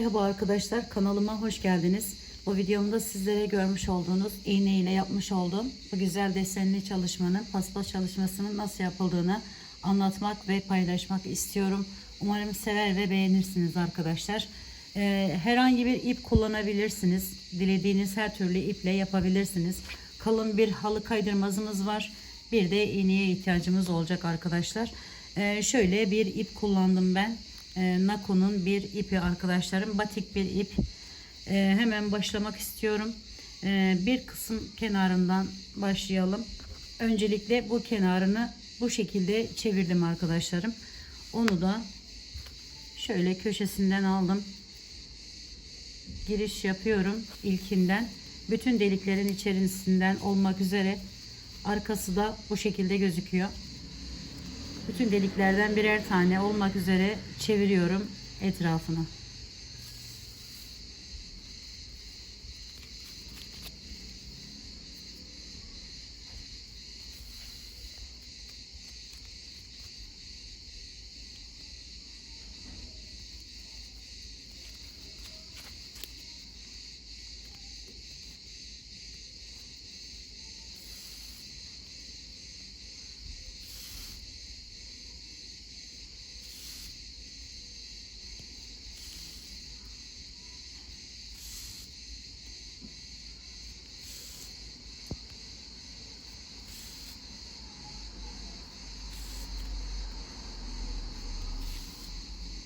Merhaba arkadaşlar, kanalıma hoş geldiniz. Bu videomda sizlere görmüş olduğunuz iğne ile yapmış olduğum bu güzel desenli çalışmanın, paspas çalışmasının nasıl yapıldığını anlatmak ve paylaşmak istiyorum. Umarım sever ve beğenirsiniz arkadaşlar. Herhangi bir ip kullanabilirsiniz. Dilediğiniz her türlü iple yapabilirsiniz. Kalın bir halı kaydırmazımız var. Bir de iğneye ihtiyacımız olacak arkadaşlar. Şöyle bir ip kullandım ben. Nako'nun bir ipi arkadaşlarım, batik bir ip. Hemen başlamak istiyorum. Bir kısım kenarından başlayalım. Öncelikle bu kenarını bu şekilde çevirdim arkadaşlarım. Onu da şöyle köşesinden aldım. Giriş yapıyorum ilkinden. Bütün deliklerin içerisinden olmak üzere arkası da bu şekilde gözüküyor. Bütün deliklerden birer tane olmak üzere çeviriyorum etrafına.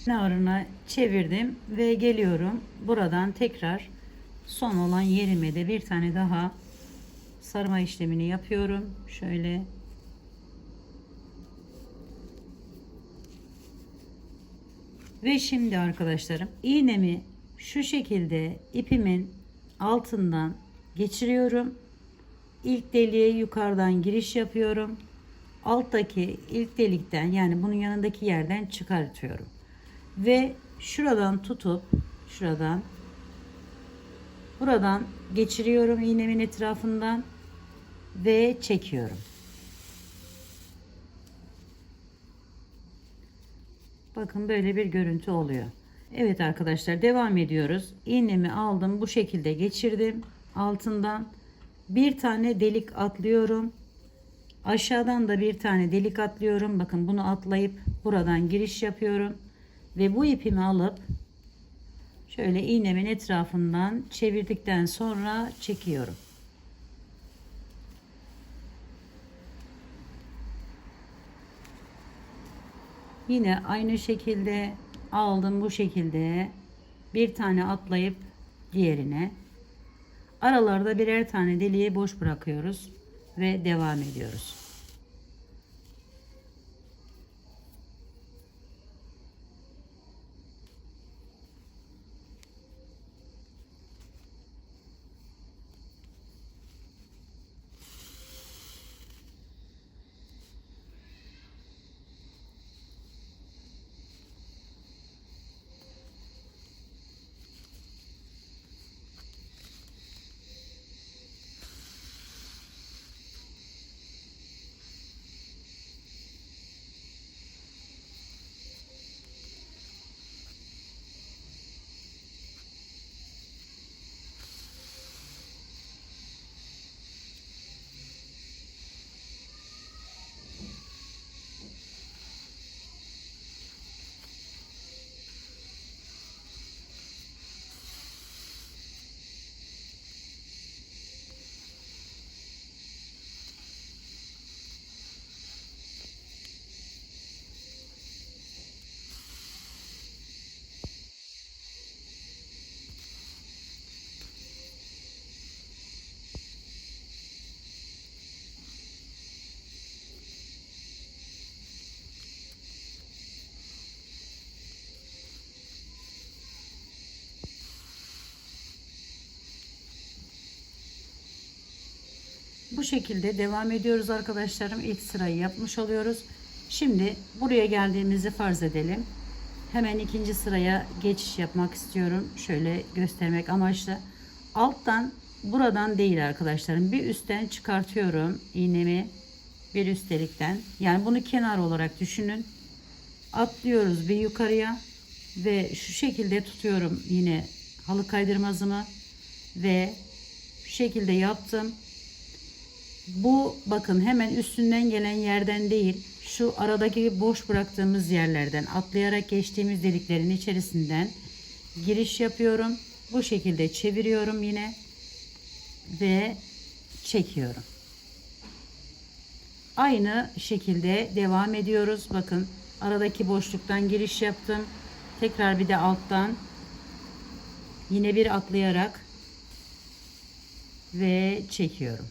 Kenarına çevirdim ve geliyorum. Buradan tekrar son olan yerime de bir tane daha sarma işlemini yapıyorum. Şöyle ve şimdi arkadaşlarım iğnemi şu şekilde ipimin altından geçiriyorum. İlk deliğe yukarıdan giriş yapıyorum. Alttaki ilk delikten, yani bunun yanındaki yerden çıkartıyorum. Ve şuradan tutup buradan geçiriyorum iğnemin etrafından ve çekiyorum. Bakın böyle bir görüntü oluyor. Evet arkadaşlar, devam ediyoruz. İğnemi aldım, bu şekilde geçirdim. Altından bir tane delik atlıyorum. Aşağıdan da bir tane delik atlıyorum. Bakın bunu atlayıp buradan giriş yapıyorum. Ve bu ipimi alıp şöyle iğnemin etrafından çevirdikten sonra çekiyorum. Yine aynı şekilde aldım, bu şekilde bir tane atlayıp diğerine, aralarda birer tane deliği boş bırakıyoruz ve devam ediyoruz. Bu şekilde devam ediyoruz arkadaşlarım. İlk sırayı yapmış oluyoruz. Şimdi buraya geldiğimizi farz edelim. Hemen ikinci sıraya geçiş yapmak istiyorum. Şöyle göstermek amaçlı. Alttan, buradan değil arkadaşlarım. Bir üstten çıkartıyorum iğnemi. Bir üst delikten. Yani bunu kenar olarak düşünün. Atlıyoruz bir yukarıya. Ve şu şekilde tutuyorum yine halı kaydırmazımı ve şu şekilde yaptım. Bu bakın hemen üstünden gelen yerden değil, şu aradaki boş bıraktığımız yerlerden atlayarak geçtiğimiz deliklerin içerisinden giriş yapıyorum. Bu şekilde çeviriyorum yine ve çekiyorum. Aynı şekilde devam ediyoruz. Bakın aradaki boşluktan giriş yaptım. Tekrar bir de alttan yine bir atlayarak ve çekiyorum.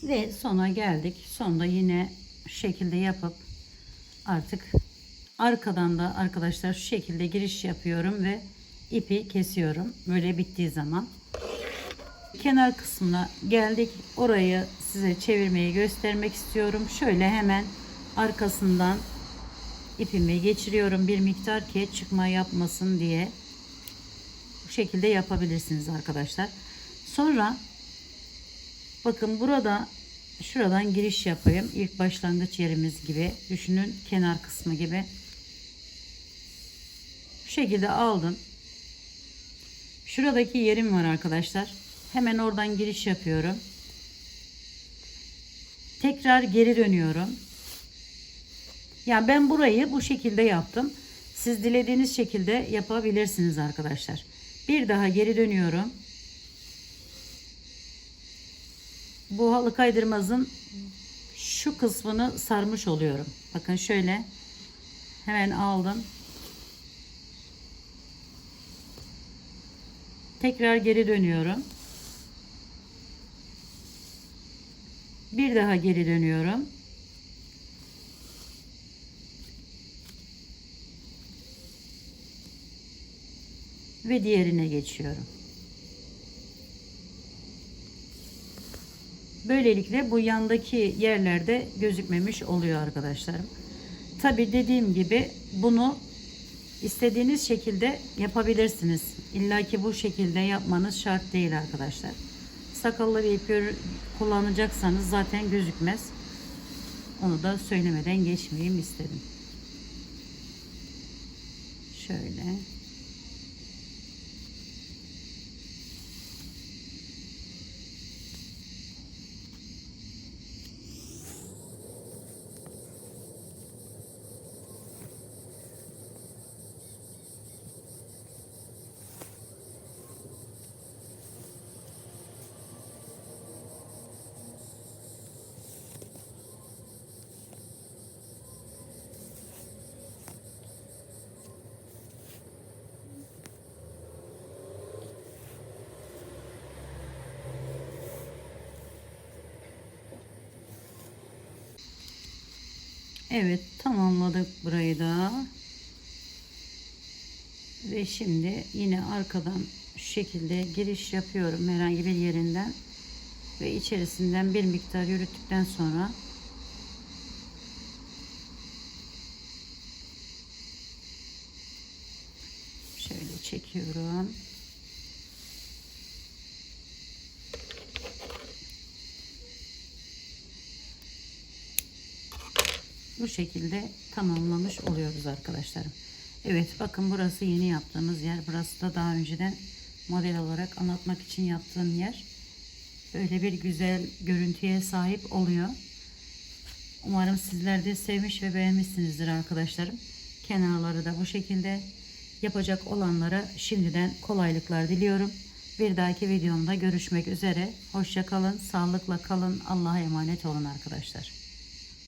Ve sona geldik. Sonda yine şu şekilde yapıp artık arkadan da arkadaşlar şu şekilde giriş yapıyorum ve ipi kesiyorum. Böyle bittiği zaman kenar kısmına geldik. Orayı size çevirmeyi göstermek istiyorum. Şöyle hemen arkasından ipimi geçiriyorum bir miktar ki çıkma yapmasın diye. Bu şekilde yapabilirsiniz arkadaşlar. Sonra bakın burada şuradan giriş yapayım. İlk başlangıç yerimiz gibi düşünün, kenar kısmı gibi. Bu şekilde aldım. Şuradaki yerim var arkadaşlar. Hemen oradan giriş yapıyorum. Tekrar geri dönüyorum. Yani ben burayı bu şekilde yaptım. Siz dilediğiniz şekilde yapabilirsiniz arkadaşlar. Bir daha geri dönüyorum. Bu halı kaydırmazın şu kısmını sarmış oluyorum. Bakın şöyle hemen aldım. Tekrar geri dönüyorum. Bir daha geri dönüyorum. Ve diğerine geçiyorum. Böylelikle bu yandaki yerlerde gözükmemiş oluyor arkadaşlarım. Tabi dediğim gibi bunu istediğiniz şekilde yapabilirsiniz. İlla ki bu şekilde yapmanız şart değil arkadaşlar. Sakallı bir ip kullanacaksanız zaten gözükmez. Onu da söylemeden geçmeyeyim istedim. Şöyle. Evet, tamamladık burayı da. Ve şimdi yine arkadan şu şekilde giriş yapıyorum herhangi bir yerinden ve içerisinden bir miktar yürüttükten sonra şöyle çekiyorum. Bu şekilde tamamlamış oluyoruz arkadaşlarım. Evet, bakın burası yeni yaptığımız yer. Burası da daha önceden model olarak anlatmak için yaptığım yer. Böyle bir güzel görüntüye sahip oluyor. Umarım sizler de sevmiş ve beğenmişsinizdir arkadaşlarım. Kenarları da bu şekilde. Yapacak olanlara şimdiden kolaylıklar diliyorum. Bir dahaki videomda görüşmek üzere. Hoşça kalın, sağlıkla kalın. Allah'a emanet olun arkadaşlar.